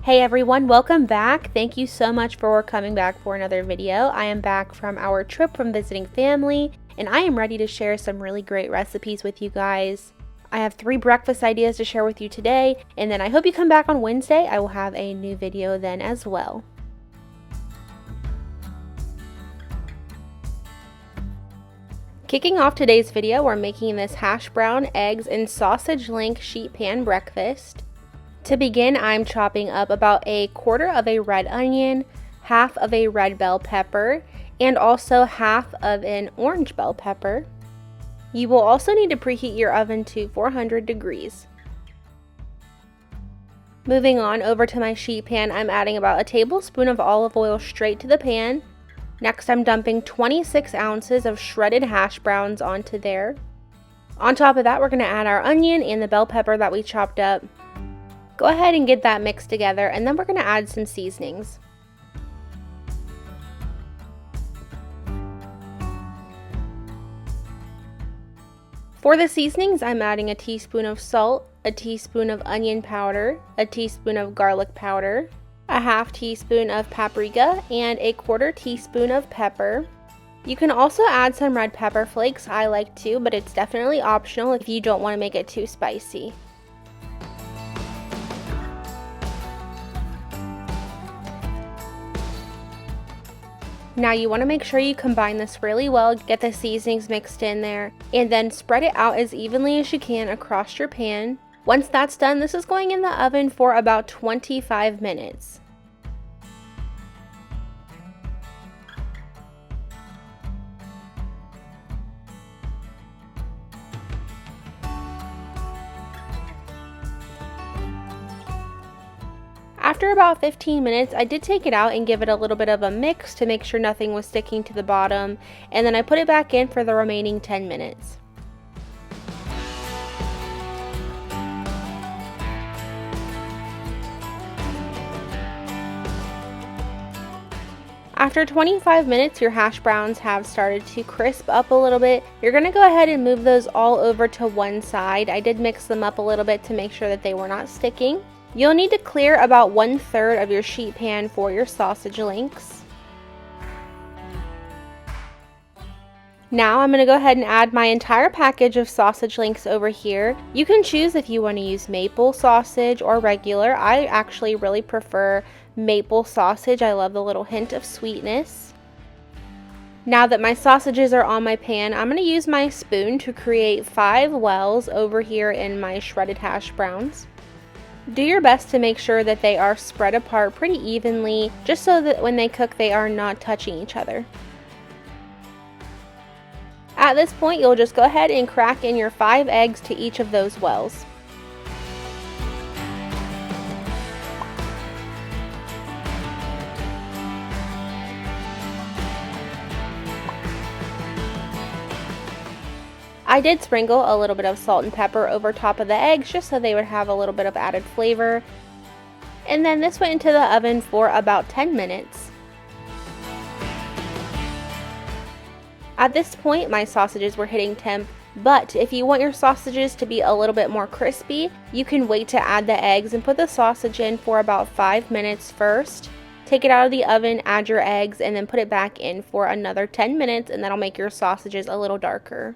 Hey everyone, welcome back. Thank you so much for coming back for another video. I am back from our trip from visiting family, and I am ready to share some really great recipes with you guys. I have 3 breakfast ideas to share with you today, and then I hope you come back on Wednesday. I will have a new video then as well. Kicking off today's video, we're making this hash brown, eggs, and sausage link sheet pan breakfast. To begin, I'm chopping up about 1/4 of a red onion, half of a red bell pepper, and also half of an orange bell pepper. You will also need to preheat your oven to 400 degrees. Moving on over to my sheet pan, I'm adding about a tablespoon of olive oil straight to the pan. Next, I'm dumping 26 ounces of shredded hash browns onto there. On top of that, we're going to add our onion and the bell pepper that we chopped up. Go ahead and get that mixed together, and then we're going to add some seasonings. For the seasonings, I'm adding a teaspoon of salt, a teaspoon of onion powder, a teaspoon of garlic powder, a half teaspoon of paprika, and 1/4 teaspoon of pepper. You can also add some red pepper flakes. I like to, but it's definitely optional if you don't want to make it too spicy. Now you want to make sure you combine this really well, get the seasonings mixed in there, and then spread it out as evenly as you can across your pan. Once that's done, this is going in the oven for about 25 minutes. After about 15 minutes, I did take it out and give it a little bit of a mix to make sure nothing was sticking to the bottom, and then I put it back in for the remaining 10 minutes. After 25 minutes, your hash browns have started to crisp up a little bit. You're going to go ahead and move those all over to one side. I did mix them up a little bit to make sure that they were not sticking. You'll need to clear about 1/3 of your sheet pan for your sausage links. Now I'm going to go ahead and add my entire package of sausage links over here. You can choose if you want to use maple sausage or regular. I actually really prefer maple sausage. I love the little hint of sweetness. Now that my sausages are on my pan, I'm going to use my spoon to create 5 wells over here in my shredded hash browns. Do your best to make sure that they are spread apart pretty evenly, just so that when they cook they are not touching each other. At this point, you'll just go ahead and crack in your 5 eggs to each of those wells. I did sprinkle a little bit of salt and pepper over top of the eggs just so they would have a little bit of added flavor. And then this went into the oven for about 10 minutes. At this point, my sausages were hitting temp, but if you want your sausages to be a little bit more crispy, you can wait to add the eggs and put the sausage in for about 5 minutes first. Take it out of the oven, add your eggs, and then put it back in for another 10 minutes, and that'll make your sausages a little darker.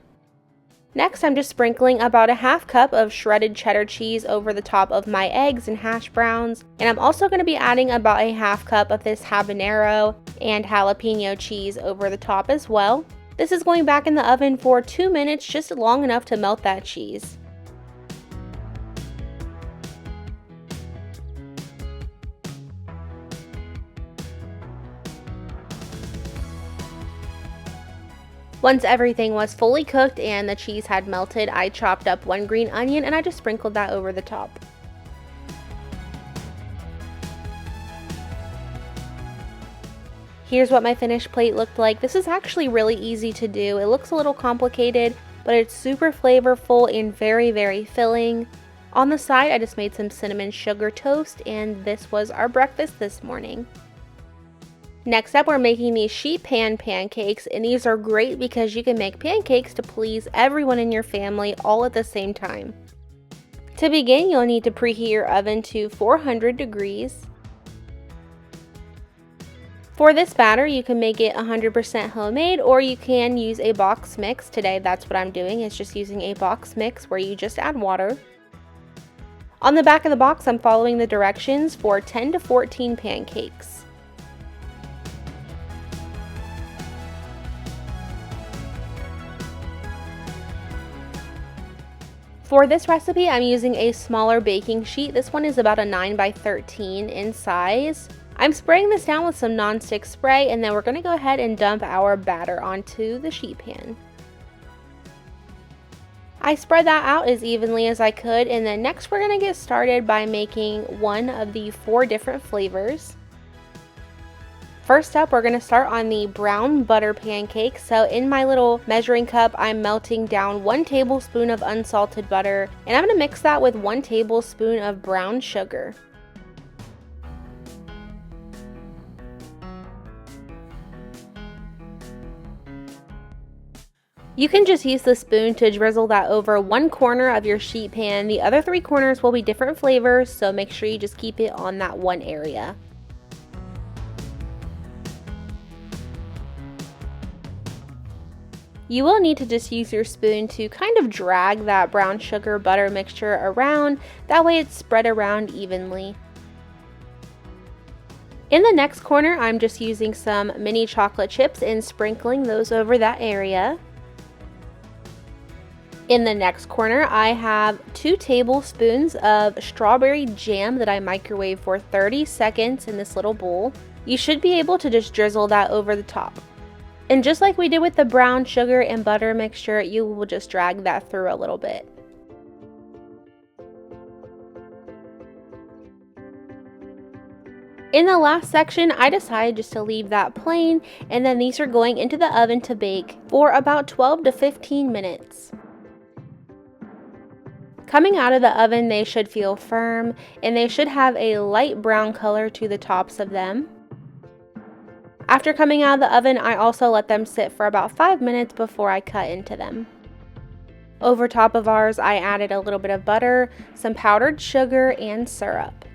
Next, I'm just sprinkling about a half cup of shredded cheddar cheese over the top of my eggs and hash browns. And I'm also going to be adding about a half cup of this habanero and jalapeno cheese over the top as well. This is going back in the oven for 2 minutes, just long enough to melt that cheese. Once everything was fully cooked and the cheese had melted, I chopped up 1 green onion and I just sprinkled that over the top. Here's what my finished plate looked like. This is actually really easy to do. It looks a little complicated, but it's super flavorful and very, very filling. On the side, I just made some cinnamon sugar toast, and this was our breakfast this morning. Next up, we're making these sheetpan pancakes, and these are great because you can make pancakes to please everyone in your family all at the same time. To begin, you'll need to preheat your oven to 400 degrees. For this batter, you can make it 100% homemade, or you can use a box mix. Today, that's what I'm doing, is just using a box mix where you just add water. On the back of the box, I'm following the directions for 10 to 14 pancakes. For this recipe, I'm using a smaller baking sheet. This one is about a 9 by 13 in size. I'm spraying this down with some nonstick spray, and then we're going to go ahead and dump our batter onto the sheet pan. I spread that out as evenly as I could, and then next we're going to get started by making one of the 4 different flavors. First up, we're going to start on the brown butter pancake. So in my little measuring cup, I'm melting down 1 tablespoon of unsalted butter, and I'm going to mix that with 1 tablespoon of brown sugar. You can just use the spoon to drizzle that over 1 corner of your sheet pan. The other 3 corners will be different flavors, so make sure you just keep it on that one area. You will need to just use your spoon to kind of drag that brown sugar butter mixture around. That way it's spread around evenly. In the next corner, I'm just using some mini chocolate chips and sprinkling those over that area. In the next corner, I have 2 tablespoons of strawberry jam that I microwave for 30 seconds in this little bowl. You should be able to just drizzle that over the top. And just like we did with the brown sugar and butter mixture, you will just drag that through a little bit. In the last section, I decided just to leave that plain, and then these are going into the oven to bake for about 12 to 15 minutes. Coming out of the oven, they should feel firm, and they should have a light brown color to the tops of them. After coming out of the oven, I also let them sit for about 5 minutes before I cut into them. Over top of ours, I added a little bit of butter, some powdered sugar, and syrup.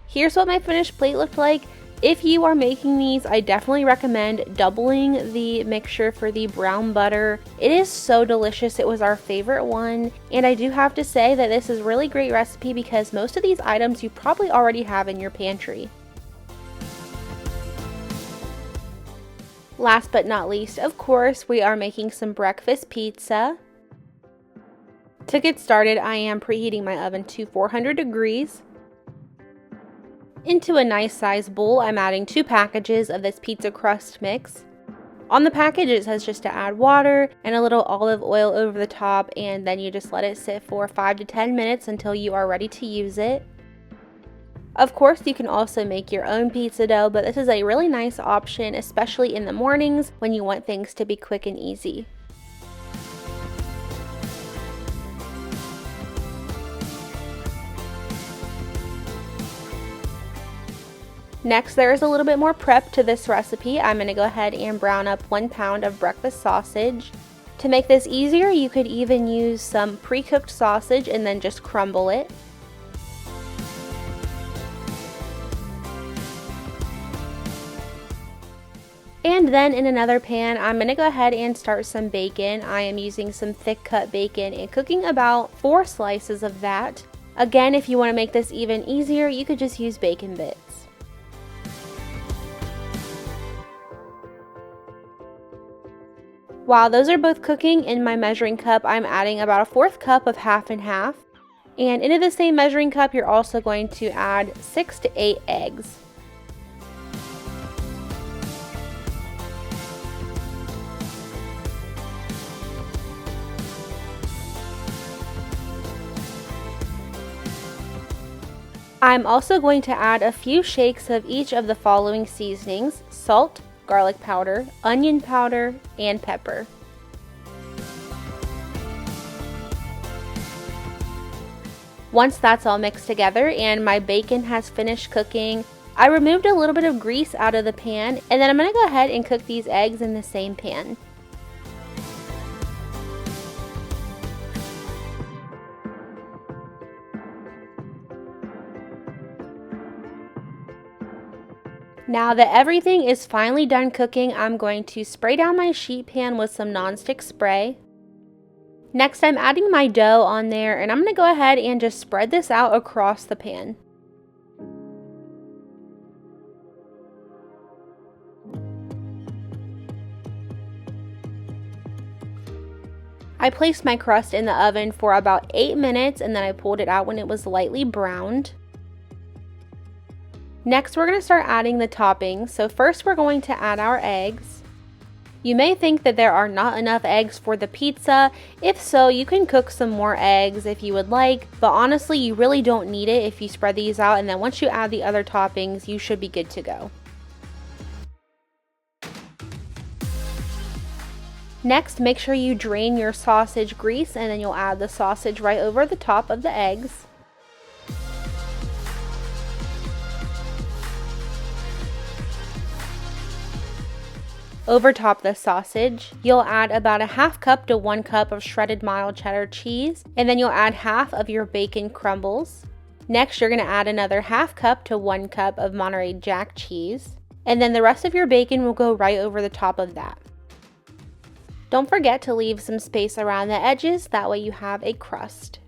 Here's what my finished plate looked like. If you are making these, I definitely recommend doubling the mixture for the brown butter. It is so delicious. It was our favorite one. And I do have to say that this is a really great recipe because most of these items you probably already have in your pantry. Last but not least, of course, we are making some breakfast pizza. To get started, I am preheating my oven to 400 degrees. Into a nice sized bowl, I'm adding 2 packages of this pizza crust mix. On the package, it says just to add water and a little olive oil over the top, and then you just let it sit for 5 to 10 minutes until you are ready to use it. Of course, you can also make your own pizza dough, but this is a really nice option, especially in the mornings when you want things to be quick and easy. Next, there is a little bit more prep to this recipe. I'm going to go ahead and brown up 1 pound of breakfast sausage. To make this easier, you could even use some pre-cooked sausage and then just crumble it. And then in another pan, I'm going to go ahead and start some bacon. I am using some thick cut bacon and cooking about 4 slices of that. Again, if you want to make this even easier, you could just use bacon bits. While those are both cooking, in my measuring cup, I'm adding about a 1/4 cup of half and half. And into the same measuring cup, you're also going to add 6 to 8 eggs. I'm also going to add a few shakes of each of the following seasonings: salt, garlic powder, onion powder, and pepper. Once that's all mixed together and my bacon has finished cooking, I removed a little bit of grease out of the pan, and then I'm going to go ahead and cook these eggs in the same pan. Now that everything is finally done cooking, I'm going to spray down my sheet pan with some nonstick spray. Next, I'm adding my dough on there, and I'm going to go ahead and just spread this out across the pan. I placed my crust in the oven for about 8 minutes, and then I pulled it out when it was lightly browned. Next, we're going to start adding the toppings. So first, we're going to add our eggs. You may think that there are not enough eggs for the pizza. If so, you can cook some more eggs if you would like, but honestly, you really don't need it if you spread these out, and then once you add the other toppings, you should be good to go. Next, make sure you drain your sausage grease, and then you'll add the sausage right over the top of the eggs. Over top the sausage, you'll add about a half cup to 1 cup of shredded mild cheddar cheese, and then you'll add half of your bacon crumbles. Next, you're going to add another half cup to 1 cup of Monterey Jack cheese, and then the rest of your bacon will go right over the top of that. Don't forget to leave some space around the edges, that way you have a crust.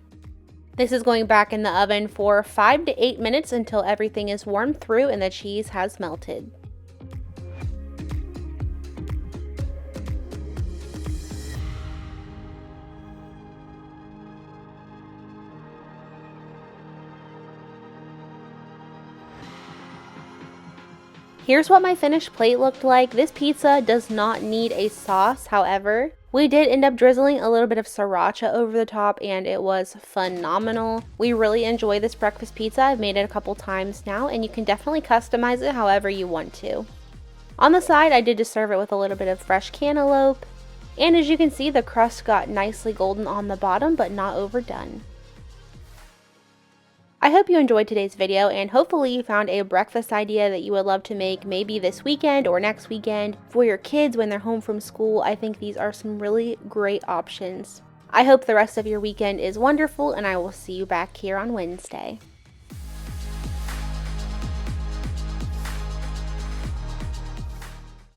This is going back in the oven for 5 to 8 minutes until everything is warmed through and the cheese has melted. Here's what my finished plate looked like. This pizza does not need a sauce, however, we did end up drizzling a little bit of sriracha over the top and it was phenomenal. We really enjoy this breakfast pizza. I've made it a couple times now and you can definitely customize it however you want to. On the side, I did just serve it with a little bit of fresh cantaloupe, and as you can see, the crust got nicely golden on the bottom but not overdone. I hope you enjoyed today's video, and hopefully you found a breakfast idea that you would love to make maybe this weekend or next weekend for your kids when they're home from school. I think these are some really great options. I hope the rest of your weekend is wonderful, and I will see you back here on Wednesday.